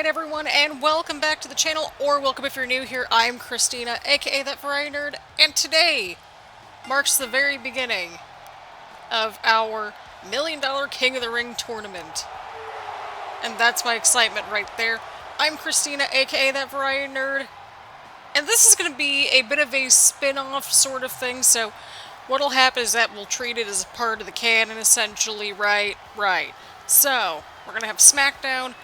Alright everyone, and welcome back to the channel, or welcome if you're new here. I'm Christina, aka ThatVarietyNerd, and today marks the very beginning of our $1 Million King of the Ring tournament. And that's my excitement right there. I'm Christina, aka ThatVarietyNerd, and this is going to be a bit of a spin-off sort of thing, so what'll happen is that we'll treat it as a part of the canon, essentially, right? So, we're going to have Smackdown,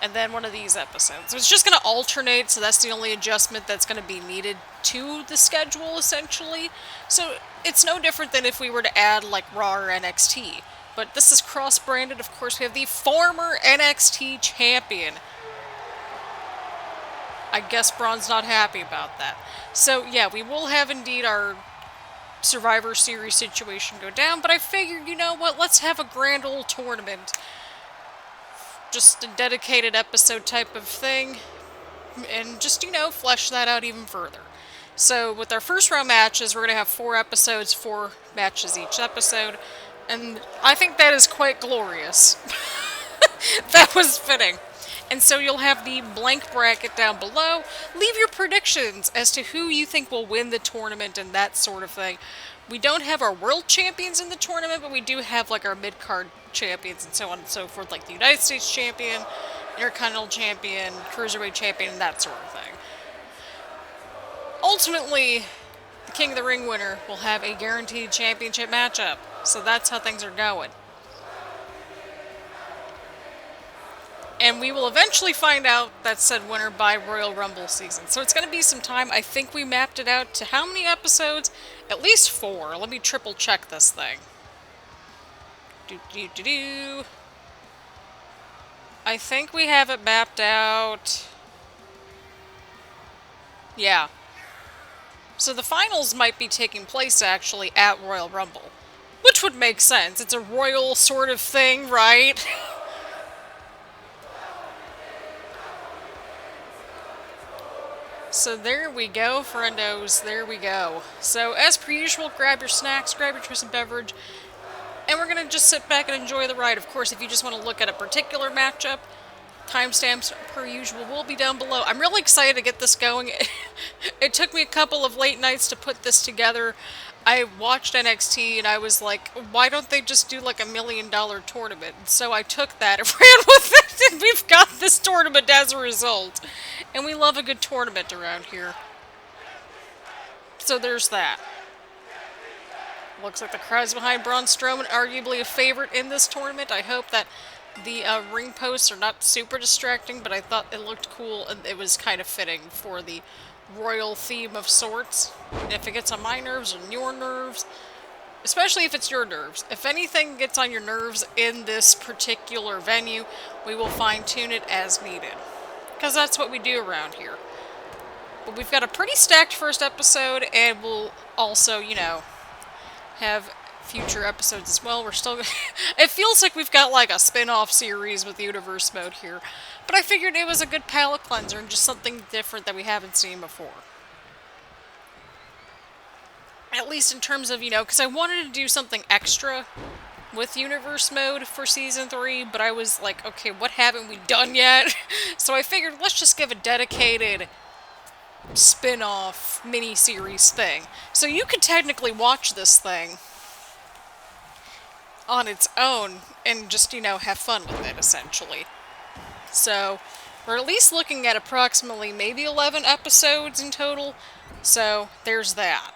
and then one of these episodes. So it's just going to alternate, so that's the only adjustment that's going to be needed to the schedule, essentially. So it's no different than if we were to add, like, Raw or NXT. But this is cross-branded. Of course, we have the former NXT champion. I guess Braun's not happy about that. So, yeah, we will have indeed our Survivor Series situation go down, but I figured, you know what, let's have a grand old tournament. Just a dedicated episode type of thing, and just, you know, flesh that out even further. So, with our first round matches, we're going to have 4 episodes, 4 matches each episode, and I think that is quite glorious. That was fitting. And so you'll have the blank bracket down below. Leave your predictions as to who you think will win the tournament and that sort of thing. We don't have our world champions in the tournament, but we do have, like, our mid-card champions and so on and so forth, like the United States champion, Intercontinental champion, Cruiserweight champion, that sort of thing. Ultimately, the King of the Ring winner will have a guaranteed championship matchup. So that's how things are going. And we will eventually find out that said winner by Royal Rumble season. So it's going to be some time. I think we mapped it out to how many episodes? At least 4. Let me triple check this thing. I think we have it mapped out. Yeah. So the finals might be taking place actually at Royal Rumble. Which would make sense. It's a royal sort of thing, right? So there we go, friendos. There we go. So as per usual, grab your snacks, grab your choice of beverage, and we're going to just sit back and enjoy the ride. Of course, if you just want to look at a particular matchup, timestamps per usual will be down below. I'm really excited to get this going. It took me a couple of late nights to put this together. I watched NXT and I was like, why don't they just do like $1 million tournament? And so I took that and ran with it, and we've got this tournament as a result. And we love a good tournament around here. So there's that. Looks like the crowd's behind Braun Strowman, arguably a favorite in this tournament. I hope that the ring posts are not super distracting, but I thought it looked cool and it was kind of fitting for the royal theme of sorts. And if it gets on my nerves or your nerves, especially if it's your nerves, if anything gets on your nerves in this particular venue, we will fine-tune it as needed. Because that's what we do around here. But we've got a pretty stacked first episode, and we'll also, you know, have future episodes as well. We're still... It feels like we've got like a spin-off series with Universe Mode here. But I figured it was a good palate cleanser and just something different that we haven't seen before. At least in terms of, you know, because I wanted to do something extra with Universe Mode for Season 3, but I was like, okay, what haven't we done yet? So I figured, let's just give a dedicated spin-off mini-series thing. So you could technically watch this thing on its own and just, you know, have fun with it, essentially. So, we're at least looking at approximately maybe 11 episodes in total, so there's that.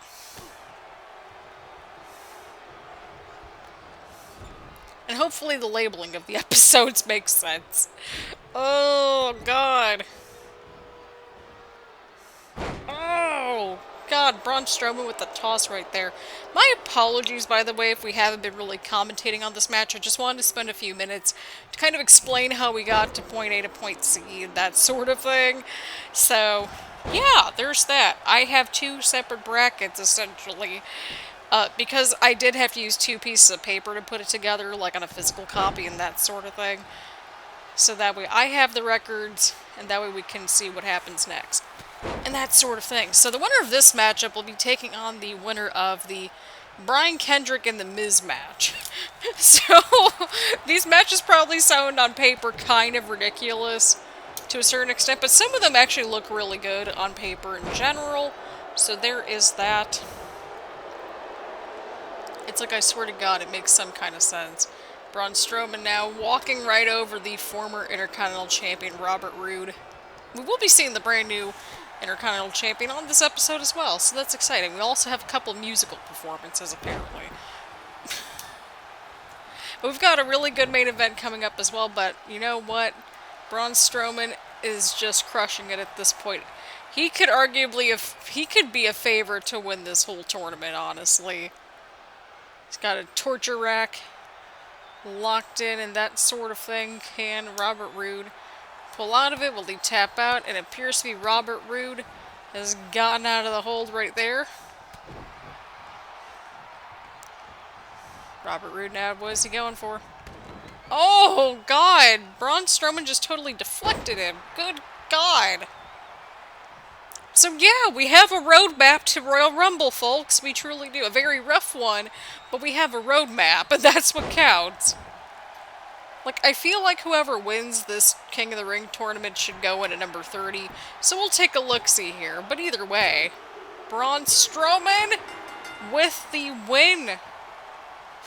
And hopefully the labeling of the episodes makes sense. Oh, God. Oh, God, Braun Strowman with the toss right there. My apologies, by the way, if we haven't been really commentating on this match. I just wanted to spend a few minutes to kind of explain how we got to point A to point C and that sort of thing. So, yeah, there's that. I have 2 separate brackets, essentially. Because I did have to use 2 pieces of paper to put it together, like on a physical copy and that sort of thing. So that way I have the records, and that way we can see what happens next. And that sort of thing. So the winner of this matchup will be taking on the winner of the Brian Kendrick and the Miz match. So, these matches probably sound on paper kind of ridiculous. to a certain extent, but some of them actually look really good on paper in general, so there is that. It's like, I swear to God, it makes some kind of sense. Braun Strowman now walking right over the former Intercontinental Champion, Robert Roode. We will be seeing the brand new Intercontinental Champion on this episode as well, so that's exciting. We also have a couple musical performances, apparently. But we've got a really good main event coming up as well, but you know what? Braun Strowman is just crushing it at this point. He could arguably, he could be a favorite to win this whole tournament, honestly. He's got a torture rack locked in and that sort of thing. Can Robert Roode pull out of it? Will he tap out? And it appears to be Robert Roode has gotten out of the hold right there. Robert Roode now, what is he going for? Oh, God! Braun Strowman just totally deflected him. Good God. So yeah, we have a roadmap to Royal Rumble, folks. We truly do. A very rough one, but we have a roadmap, and that's what counts. Like, I feel like whoever wins this King of the Ring tournament should go in at number 30, so we'll take a look-see here. But either way, Braun Strowman with the win.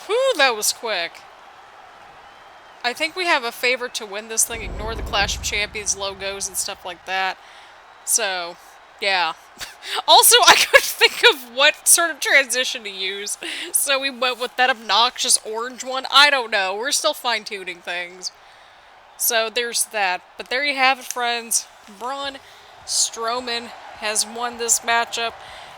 Whew, that was quick. I think we have a favorite to win this thing. Ignore the Clash of Champions logos and stuff like that. So, yeah. Also, I couldn't think of what sort of transition to use, so we went with that obnoxious orange one. I don't know. We're still fine-tuning things. So, there's that. But there you have it, friends. Braun Strowman has won this matchup.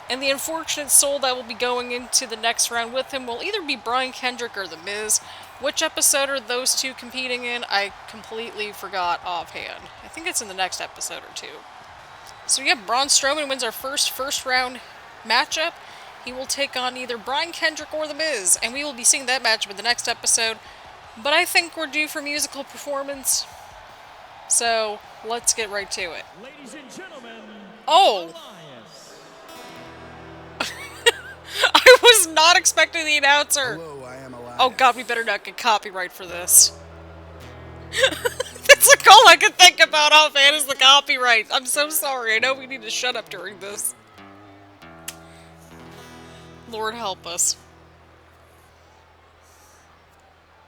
And the unfortunate soul that will be going into the next round with him will either be Brian Kendrick or The Miz. Which episode are those two competing in? I completely forgot offhand. I think it's in the next episode or two. So yeah, Braun Strowman wins our first round matchup. He will take on either Brian Kendrick or The Miz. And we will be seeing that matchup in the next episode. But I think we're due for musical performance. So, let's get right to it. Ladies and gentlemen, oh! I was not expecting the announcer. Hello, I am Elias. Oh God, we better not get copyright for this. That's like all I could think about offhand is the copyright. I'm so sorry. I know we need to shut up during this. Lord help us.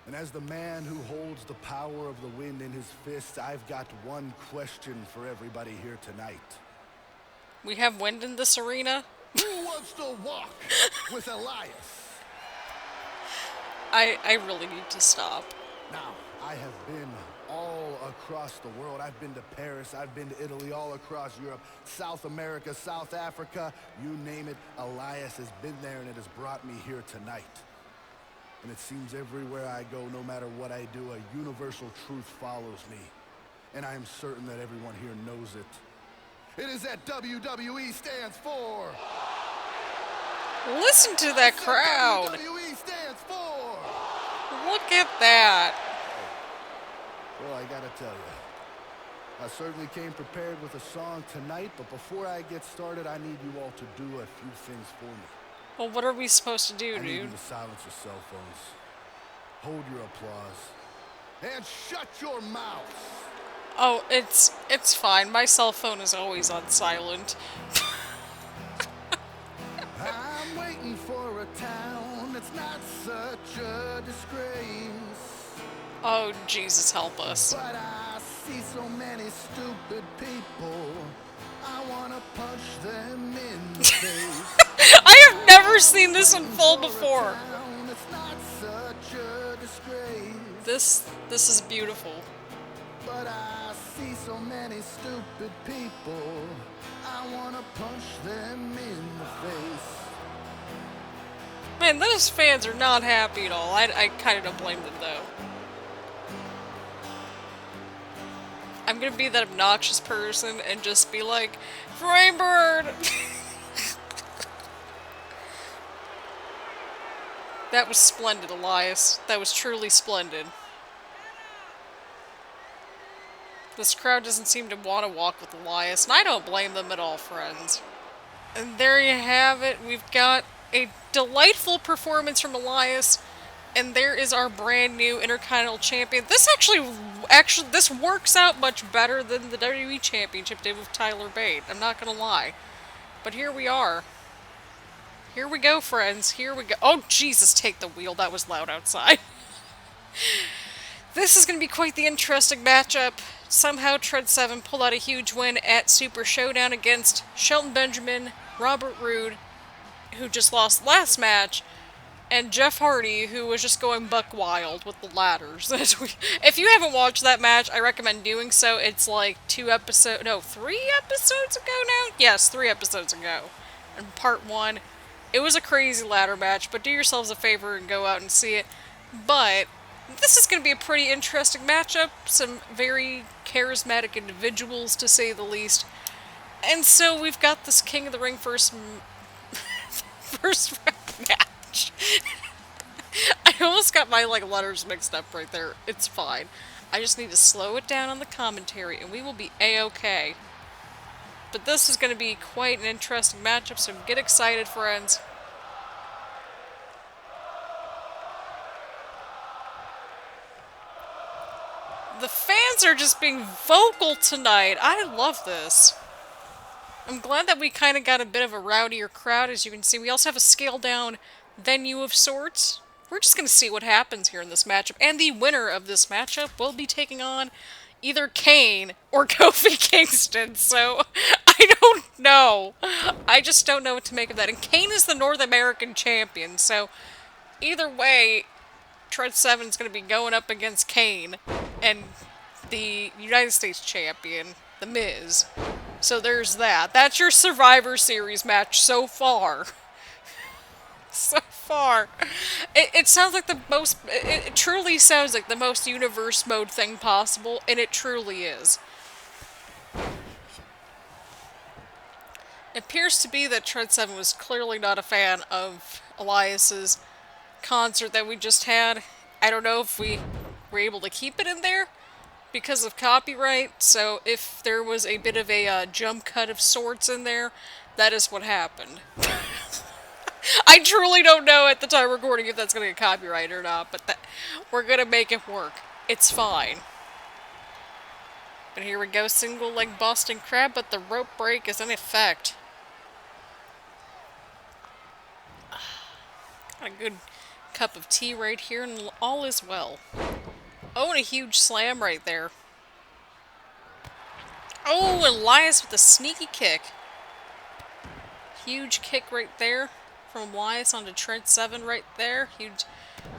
And as the man who holds the power of the wind in his fist, I've got one question for everybody here tonight. We have wind in this arena? Who wants to walk with Elias? I really need to stop. Now, I have been all across the world. I've been to Paris, I've been to Italy, all across Europe, South America, South Africa, you name it. Elias has been there, and it has brought me here tonight. And it seems everywhere I go, no matter what I do, a universal truth follows me. And I am certain that everyone here knows it. It is that WWE stands for. Listen to that crowd. WWE stands for. Look at that. Well, I gotta tell you, I certainly came prepared with a song tonight, but before I get started, I need you all to do a few things for me. Well, what are we supposed to do, I need you dude? to silence your cell phones, hold your applause, and shut your mouths. Oh, it's fine. My cell phone is always on silent. I'm waiting for a town that's not such a disgrace. Oh, Jesus help us. But I see so many stupid people, I wanna punch them in the face. I have never seen this in full before. It's not such a disgrace. This is beautiful. But I see so many stupid people, I wanna punch them in the face. Man, those fans are not happy at all. I kind of don't blame them, though. I'm gonna be that obnoxious person and just be like, Framebird! That was splendid, Elias. That was truly splendid. This crowd doesn't seem to want to walk with Elias, and I don't blame them at all, friends. And there you have it. We've got a delightful performance from Elias, and there is our brand new Intercontinental Champion. This actually actually, this works out much better than the WWE Championship did with Tyler Bate. I'm not gonna lie. But here we are. Here we go, friends. Here we go. Oh, Jesus, take the wheel. That was loud outside. This is going to be quite the interesting matchup. Somehow, Trent 7 pulled out a huge win at Super Showdown against Shelton Benjamin, Robert Roode, who just lost last match, and Jeff Hardy, who was just going buck wild with the ladders. If you haven't watched that match, I recommend doing so. It's like 3 episodes ago now? Yes, 3 episodes ago. And part 1. It was a crazy ladder match, but do yourselves a favor and go out and see it. But this is going to be a pretty interesting matchup. Some very charismatic individuals, to say the least. And so we've got this King of the Ring first round match. I almost got my letters mixed up right there. It's fine. I just need to slow it down on the commentary and we will be a-okay. But this is going to be quite an interesting matchup, so get excited, friends. The fans are just being vocal tonight. I love this. I'm glad that we kind of got a bit of a rowdier crowd, as you can see. We also have a scaled-down venue of sorts. We're just going to see what happens here in this matchup. And the winner of this matchup will be taking on either Kane or Kofi Kingston. So, I don't know. I just don't know what to make of that. And Kane is the North American champion. So, either way, Trent 7 is going to be going up against Kane and the United States champion, The Miz. So there's that. That's your Survivor Series match so far. So far. It sounds like the most... It truly sounds like the most universe mode thing possible, and it truly is. It appears to be that Trent 7 was clearly not a fan of Elias's concert that we just had. I don't know if we were able to keep it in there because of copyright, so if there was a bit of a jump cut of sorts in there, that is what happened. I truly don't know at the time recording if that's going to get copyrighted or not, but we're going to make it work. It's fine. But here we go, single leg Boston Crab, but the rope break is in effect. Got a good cup of tea right here, and all is well. Oh, and a huge slam right there. Oh, Elias with a sneaky kick. Huge kick right there from Elias onto Trent 7 right there. Huge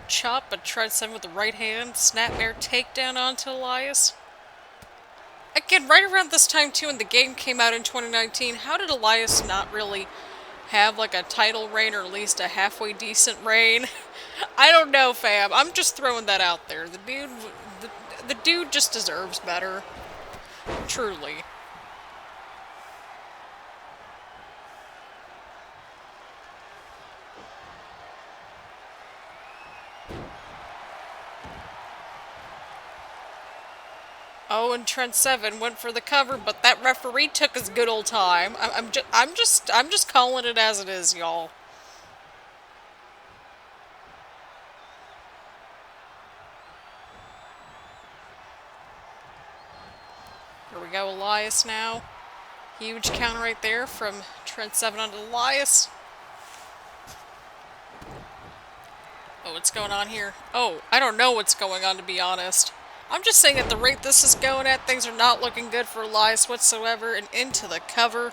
chop, but Trent 7 with the right hand. Snapmare takedown onto Elias. Again, right around this time too, when the game came out in 2019, how did Elias not really have like a title reign, or at least a halfway decent reign? I don't know, fam. I'm just throwing that out there. The dude just deserves better. Truly. Oh, and Trent 7 went for the cover, but that referee took his good old time. I'm just calling it as it is, y'all. Here we go, Elias now. Huge counter right there from Trent 7 onto Elias. Oh, what's going on here? Oh, I don't know what's going on, to be honest. I'm just saying at the rate this is going at, things are not looking good for Elias whatsoever. And into the cover.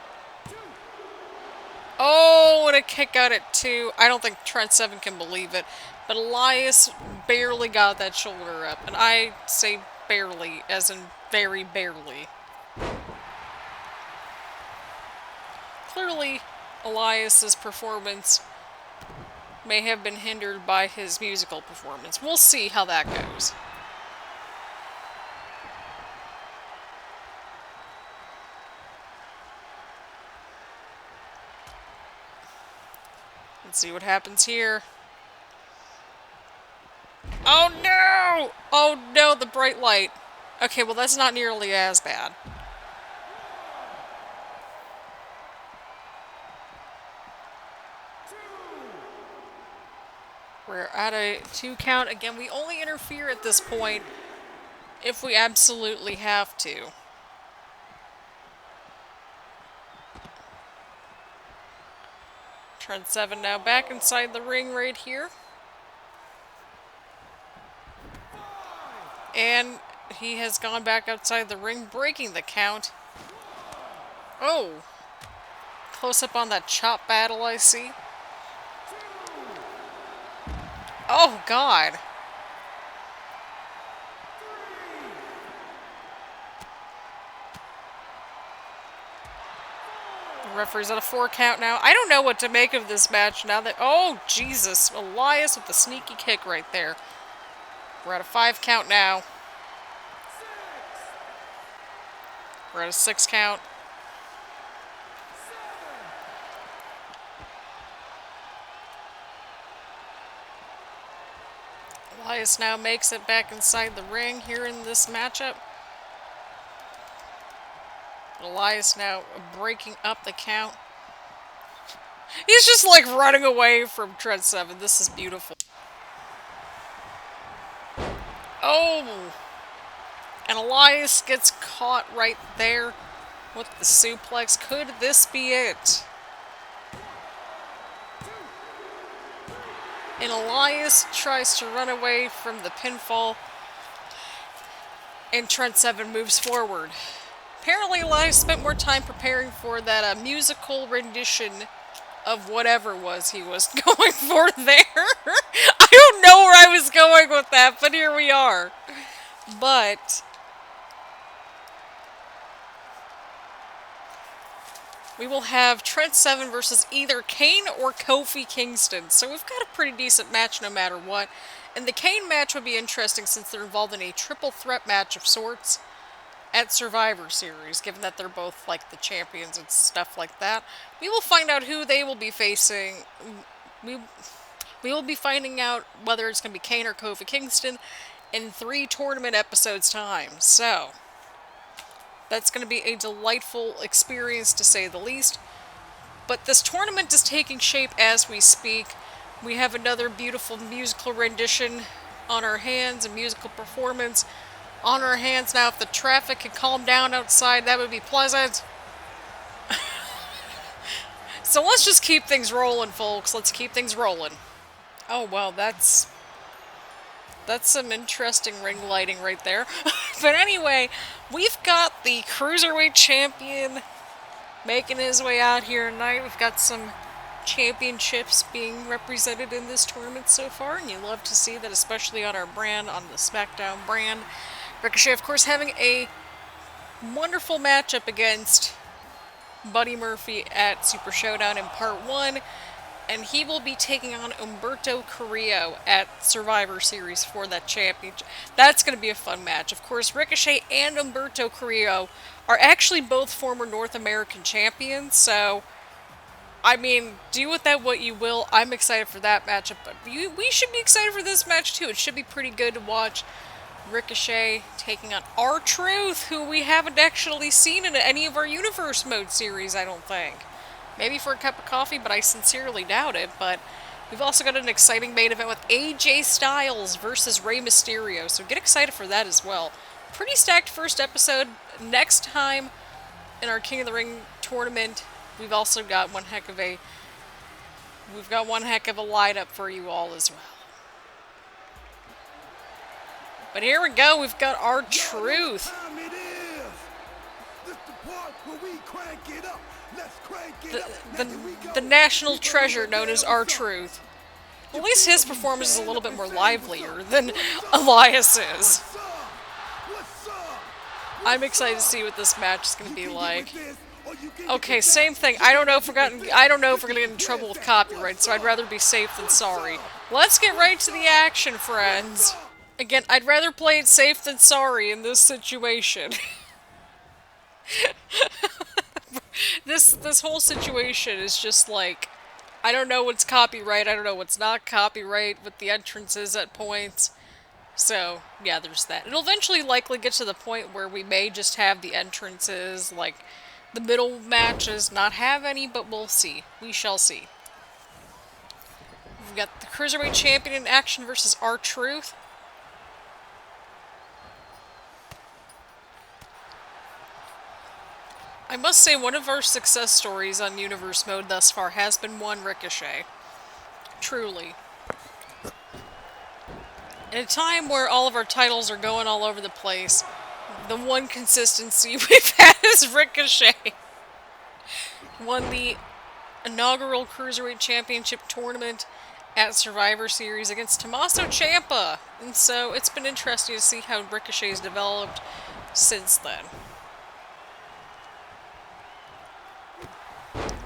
Oh, and a kick out at 2. I don't think Trent 7 can believe it. But Elias barely got that shoulder up. And I say barely, as in very barely. Clearly, Elias's performance may have been hindered by his musical performance. We'll see how that goes. Let's see what happens here. Oh no! Oh no, the bright light. Okay, well that's not nearly as bad. We're at a 2 count. Again, we only interfere at this point if we absolutely have to. Trent Seven now back inside the ring right here. And he has gone back outside the ring, breaking the count. Oh, close up on that chop battle I see. Oh, God. The referee's at a 4 count now. I don't know what to make of this match now that... Oh, Jesus. Elias with the sneaky kick right there. We're at a 5 count now. We're at a 6 count. Elias now makes it back inside the ring here in this matchup. Elias now breaking up the count. He's just like running away from Trent Seven. This is beautiful. Oh! And Elias gets caught right there with the suplex. Could this be it? And Elias tries to run away from the pinfall. And Trent Seven moves forward. Apparently Elias spent more time preparing for that musical rendition of whatever he was going for there. I don't know where I was going with that, but here we are. But we will have Trent Seven versus either Kane or Kofi Kingston. So we've got a pretty decent match no matter what. And the Kane match would be interesting since they're involved in a triple threat match of sorts at Survivor Series, given that they're both like the champions and stuff like that. We will find out who they will be facing. We will be finding out whether it's going to be Kane or Kofi Kingston in 3 tournament episodes time. So that's going to be a delightful experience to say the least. But this tournament is taking shape as we speak. We have another beautiful musical rendition on our hands, a musical performance on our hands. Now, if the traffic could calm down outside, that would be pleasant. So let's just keep things rolling, folks. Let's keep things rolling. Oh, well, that's some interesting ring lighting right there. But anyway, we've got the Cruiserweight Champion making his way out here tonight. We've got some championships being represented in this tournament so far, and you love to see that, especially on our brand, on the Smackdown brand. Ricochet, of course, having a wonderful matchup against Buddy Murphy at Super Showdown in Part 1, and he will be taking on Humberto Carrillo at Survivor Series for that championship. That's going to be a fun match. Of course, Ricochet and Humberto Carrillo are actually both former North American champions, so I mean, do with that what you will. I'm excited for that matchup, but we should be excited for this match too. It should be pretty good to watch. Ricochet taking on R-Truth, who we haven't actually seen in any of our Universe Mode series, I don't think. Maybe for a cup of coffee, but I sincerely doubt it. But we've also got an exciting main event with AJ Styles versus Rey Mysterio, so get excited for that as well. Pretty stacked first episode. Next time in our King of the Ring tournament, we've also got one heck of a lineup for you all as well. But here we go, we've got R-Truth. The national treasure known as R-Truth. At least his performance is a little bit more livelier than Elias's. I'm excited to see what this match is going to be like. Okay, same thing. I don't know if we're gonna get in trouble with copyright, so I'd rather be safe than sorry. Let's get right to the action, friends. Again, I'd rather play it safe than sorry in this situation. This whole situation is just like, I don't know what's copyright, I don't know what's not copyright with the entrances at points. So, yeah, there's that. It'll eventually likely get to the point where we may just have the entrances, like the middle matches, not have any, but we'll see. We shall see. We've got the Cruiserweight Champion in action versus R-Truth. I must say, one of our success stories on Universe Mode thus far has been one Ricochet. Truly. In a time where all of our titles are going all over the place, the one consistency we've had is Ricochet. Won the inaugural Cruiserweight Championship tournament at Survivor Series against Tommaso Ciampa. And so it's been interesting to see how Ricochet's developed since then.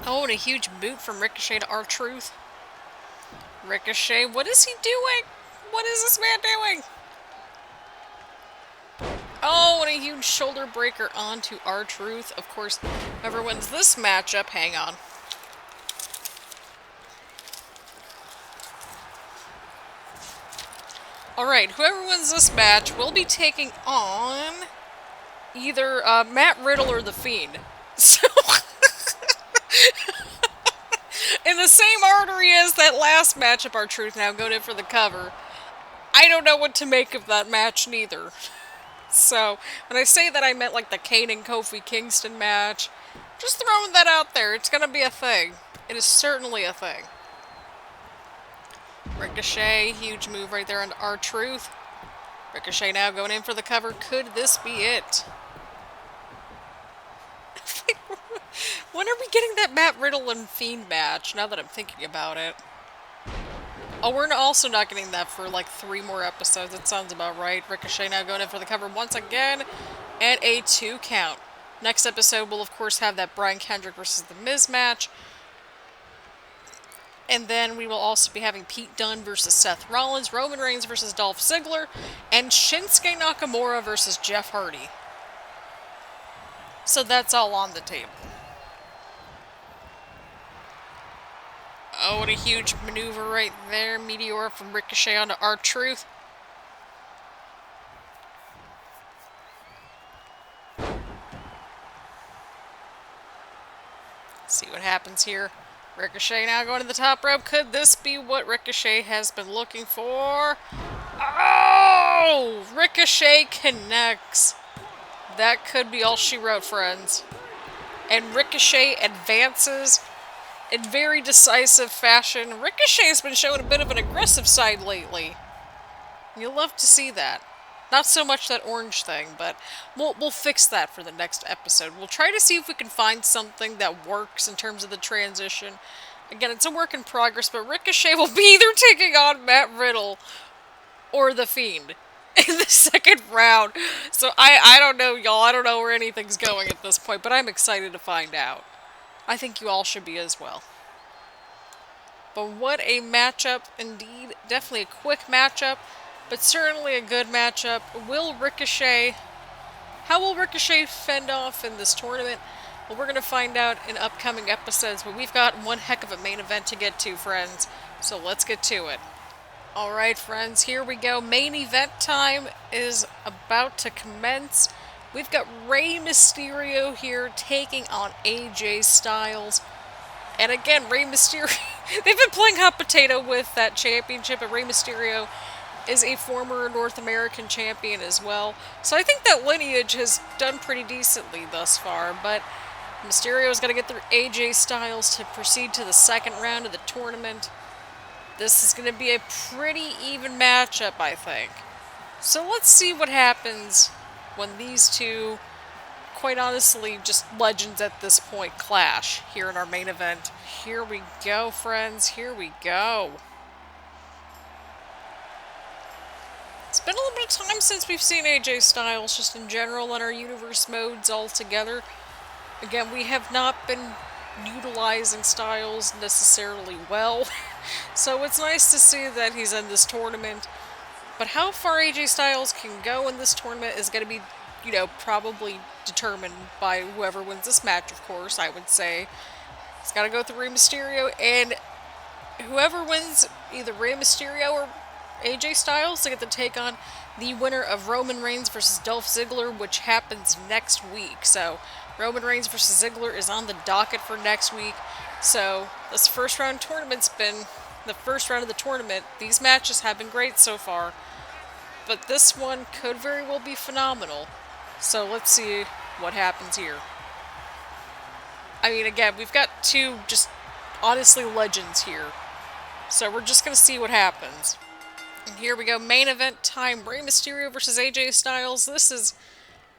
Oh, and a huge boot from Ricochet to R-Truth. Ricochet, what is he doing? What is this man doing? Oh, and a huge shoulder breaker onto R-Truth. Of course, whoever wins this matchup, hang on. Alright, whoever wins this match will be taking on either Matt Riddle or The Fiend. So, in the same artery as that last matchup, R-Truth now going in for the cover. I don't know what to make of that match neither. So, when I say that, I meant like the Kane and Kofi Kingston match. Just throwing that out there. It's gonna be a thing. It is certainly a thing. Ricochet, huge move right there on R-Truth. Ricochet now going in for the cover. Could this be it? When are we getting that Matt Riddle and Fiend match, now that I'm thinking about it? Oh, we're also not getting that for like 3 more episodes. That sounds about right. Ricochet now going in for the cover once again. And a 2 count. Next episode will, of course, have that Brian Kendrick versus The Miz match. And then we will also be having Pete Dunne versus Seth Rollins, Roman Reigns versus Dolph Ziggler, and Shinsuke Nakamura versus Jeff Hardy. So that's all on the table. Oh, what a huge maneuver right there. Meteor from Ricochet onto R-Truth. See what happens here. Ricochet now going to the top rope. Could this be what Ricochet has been looking for? Oh! Ricochet connects. That could be all she wrote, friends. And Ricochet advances in very decisive fashion. Ricochet's been showing a bit of an aggressive side lately. You'll love to see that. Not so much that orange thing, but we'll fix that for the next episode. We'll try to see if we can find something that works in terms of the transition. Again, it's a work in progress, but Ricochet will be either taking on Matt Riddle or The Fiend in the second round. So I don't know, y'all. I don't know where anything's going at this point, but I'm excited to find out. I think you all should be as well. But what a matchup indeed. Definitely a quick matchup, but certainly a good matchup. How will Ricochet fend off in this tournament? Well, we're going to find out in upcoming episodes, but we've got one heck of a main event to get to, friends. So let's get to it. Alright, friends, here we go. Main event time is about to commence. We've got Rey Mysterio here taking on AJ Styles. And again, Rey Mysterio, they've been playing hot potato with that championship, and Rey Mysterio is a former North American champion as well. So I think that lineage has done pretty decently thus far, but Mysterio's got to get through AJ Styles to proceed to the second round of the tournament. This is going to be a pretty even matchup, I think. So let's see what happens when these two, quite honestly, just legends at this point, clash here in our main event. Here we go, friends. Here we go. It's been a little bit of time since we've seen AJ Styles, just in general, in our universe modes altogether. Again, we have not been utilizing Styles necessarily well, so it's nice to see that he's in this tournament. But how far AJ Styles can go in this tournament is going to be, probably determined by whoever wins this match, of course, I would say. He's got to go through Rey Mysterio, and whoever wins, either Rey Mysterio or AJ Styles, they get to take on the winner of Roman Reigns versus Dolph Ziggler, which happens next week. So, Roman Reigns versus Ziggler is on the docket for next week. So, this first round tournament's been the first round of the tournament. These matches have been great so far, but this one could very well be phenomenal. So, let's see what happens here. I mean, again, we've got two just honestly legends here. So we're just going to see what happens. And here we go, main event time, Rey Mysterio versus AJ Styles. This is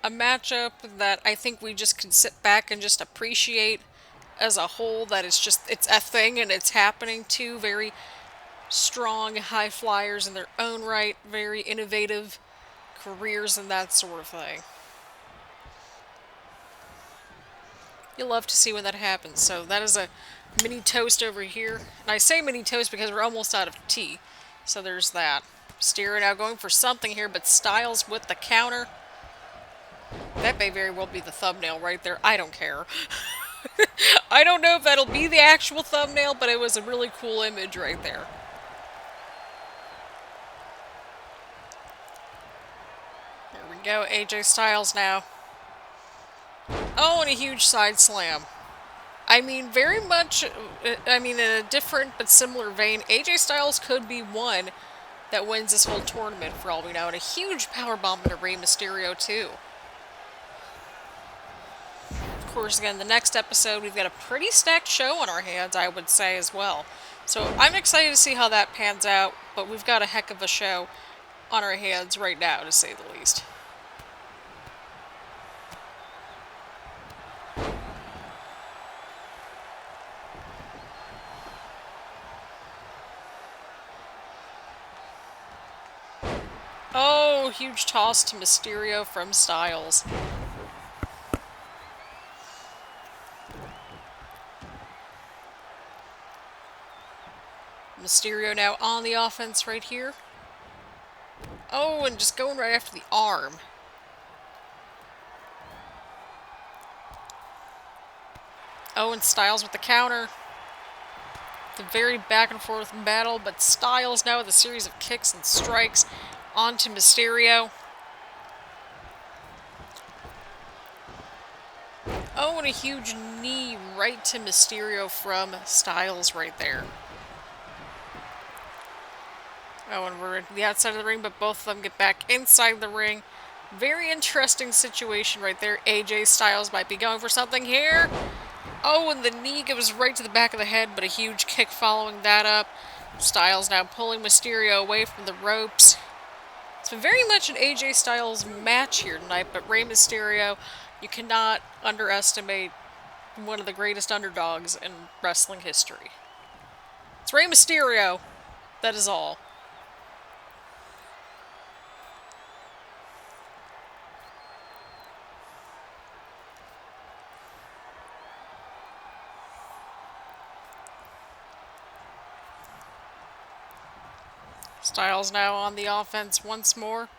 a matchup that I think we just can sit back and just appreciate as a whole, that it's a thing and it's happening. Two very strong high flyers in their own right, very innovative careers and that sort of thing. You'll love to see when that happens. So that is a mini toast over here. And I say mini toast because we're almost out of tea. So there's that. Mysterio now going for something here, but Styles with the counter. That may very well be the thumbnail right there. I don't care. I don't know if that'll be the actual thumbnail, but it was a really cool image right there. There we go, AJ Styles now. Oh, and a huge side slam. I mean, very much, in a different but similar vein, AJ Styles could be one that wins this whole tournament for all we know. And a huge powerbomb into Rey Mysterio, too. Of course, again, the next episode, we've got a pretty stacked show on our hands, I would say, as well. So I'm excited to see how that pans out, but we've got a heck of a show on our hands right now, to say the least. Oh, huge toss to Mysterio from Styles. Mysterio now on the offense right here. Oh, and just going right after the arm. Oh, and Styles with the counter. The very back and forth battle, but Styles now with a series of kicks and strikes onto Mysterio. Oh, and a huge knee right to Mysterio from Styles right there. Oh, and we're at the outside of the ring, but both of them get back inside the ring. Very interesting situation right there. AJ Styles might be going for something here. Oh, and the knee goes right to the back of the head, but a huge kick following that up. Styles now pulling Mysterio away from the ropes. It's been very much an AJ Styles match here tonight, but Rey Mysterio, you cannot underestimate one of the greatest underdogs in wrestling history. It's Rey Mysterio. That is all. Styles now on the offense once more.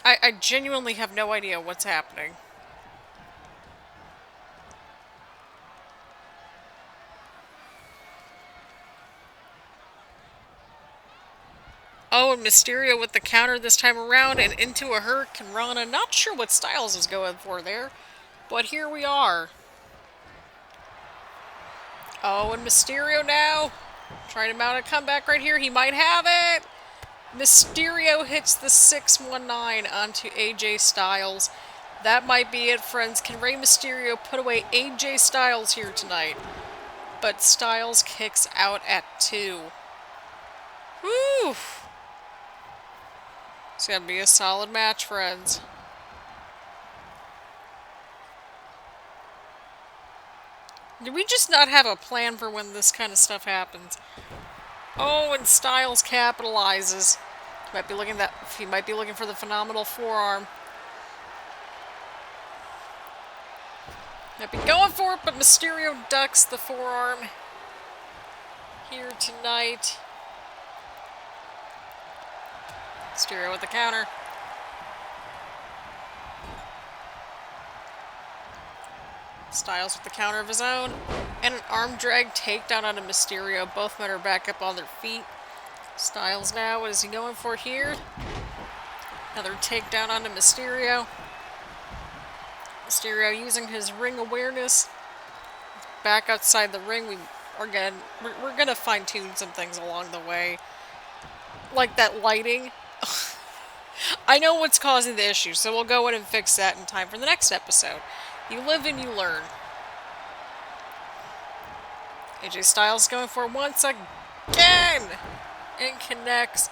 I genuinely have no idea what's happening. Oh, and Mysterio with the counter this time around and into a Hurricane Rana. Not sure what Styles is going for there, but here we are. Oh, and Mysterio now trying to mount a comeback right here. He might have it. Mysterio hits the 619 onto AJ Styles. That might be it, friends. Can Rey Mysterio put away AJ Styles here tonight? But Styles kicks out at 2. Whew. It's going to be a solid match, friends. Do we just not have a plan for when this kind of stuff happens? Oh, and Styles capitalizes. He might be looking for the phenomenal forearm. Might be going for it, but Mysterio ducks the forearm here tonight. Mysterio with the counter. Styles with the counter of his own. And an arm drag takedown onto Mysterio. Both men are back up on their feet. Styles now, what is he going for here? Another takedown onto Mysterio. Mysterio using his ring awareness. Back outside the ring. We're going to fine-tune some things along the way. Like that lighting. I know what's causing the issue, so we'll go in and fix that in time for the next episode. You live and you learn. AJ Styles going for it once again! And connects,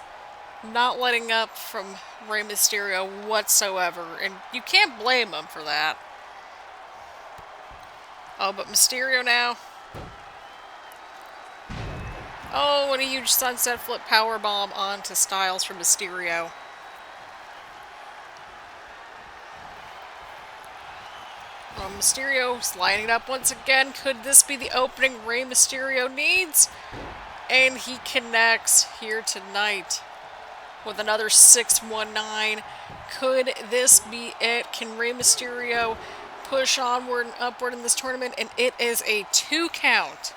not letting up from Rey Mysterio whatsoever. And you can't blame him for that. Oh, but Mysterio now. Oh, and a huge sunset flip powerbomb onto Styles for Mysterio. Mysterio's lining it up once again. Could this be the opening Rey Mysterio needs? And he connects here tonight with another 619. Could this be it? Can Rey Mysterio push onward and upward in this tournament? And it is a 2 count.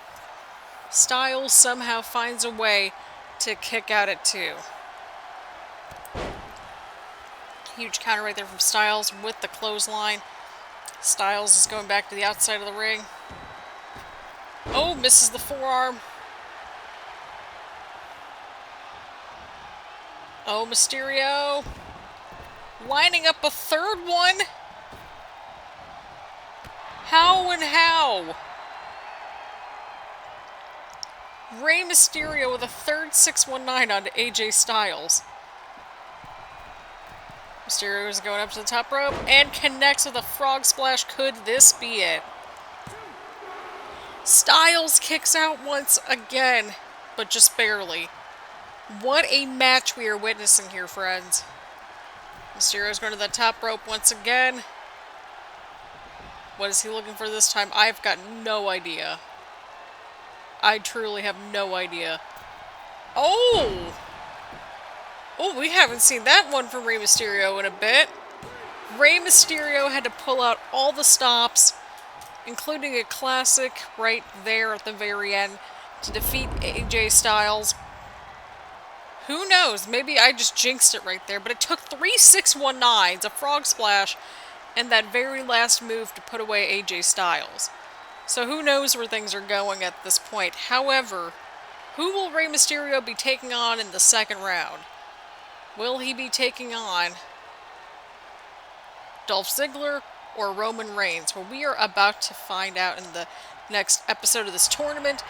Styles somehow finds a way to kick out at 2. Huge counter right there from Styles with the clothesline. Styles is going back to the outside of the ring. Oh, misses the forearm. Oh, Mysterio. Lining up a third one. How and how? Rey Mysterio with a third 619 onto AJ Styles. Mysterio is going up to the top rope and connects with a frog splash. Could this be it? Styles kicks out once again, but just barely. What a match we are witnessing here, friends. Mysterio's going to the top rope once again. What is he looking for this time? I've got no idea. I truly have no idea. Oh! Oh, we haven't seen that one from Rey Mysterio in a bit. Rey Mysterio had to pull out all the stops, including a classic right there at the very end, to defeat AJ Styles. Who knows? Maybe I just jinxed it right there, but it took 3 619s, a frog splash, and that very last move to put away AJ Styles. So who knows where things are going at this point. However, who will Rey Mysterio be taking on in the second round? Will he be taking on Dolph Ziggler or Roman Reigns? Well, we are about to find out in the next episode of this tournament.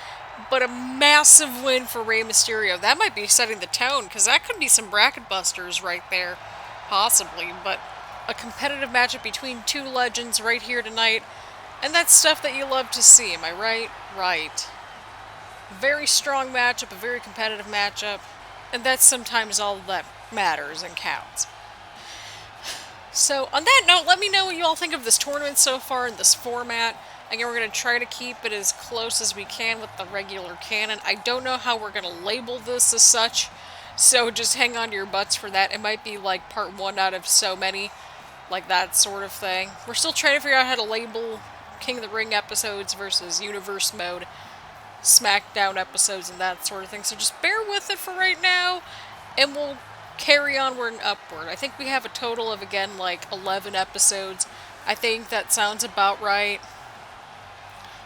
But a massive win for Rey Mysterio. That might be setting the tone, because that could be some bracket busters right there. Possibly. But a competitive matchup between two legends right here tonight. And that's stuff that you love to see, am I right? Right. Very strong matchup, a very competitive matchup. And that's sometimes all that matters and counts. So, on that note, let me know what you all think of this tournament so far in this format. Again, we're going to try to keep it as close as we can with the regular canon. I don't know how we're going to label this as such, so just hang on to your butts for that. It might be like part 1 out of so many, like that sort of thing. We're still trying to figure out how to label King of the Ring episodes versus Universe Mode, Smackdown episodes, and that sort of thing. So just bear with it for right now, and we'll carry onward and upward. I think we have a total of, again, like 11 episodes. I think that sounds about right.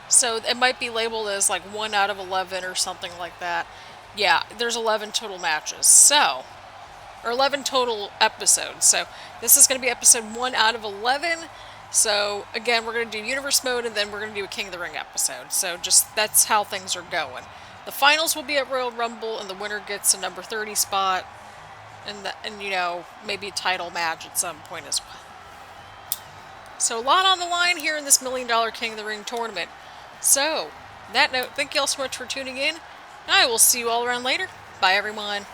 So it might be labeled as like 1 out of 11 or something like that. Yeah, there's 11 total matches. So, or 11 total episodes. So this is going to be episode 1 out of 11. So again, we're going to do Universe Mode, and then we're going to do a King of the Ring episode. So just, that's how things are going. The finals will be at Royal Rumble, and the winner gets a number 30 spot. And you know, maybe a title match at some point as well. So a lot on the line here in this $1 Million King of the Ring tournament. So, on that note, thank you all so much for tuning in. I will see you all around later. Bye, everyone.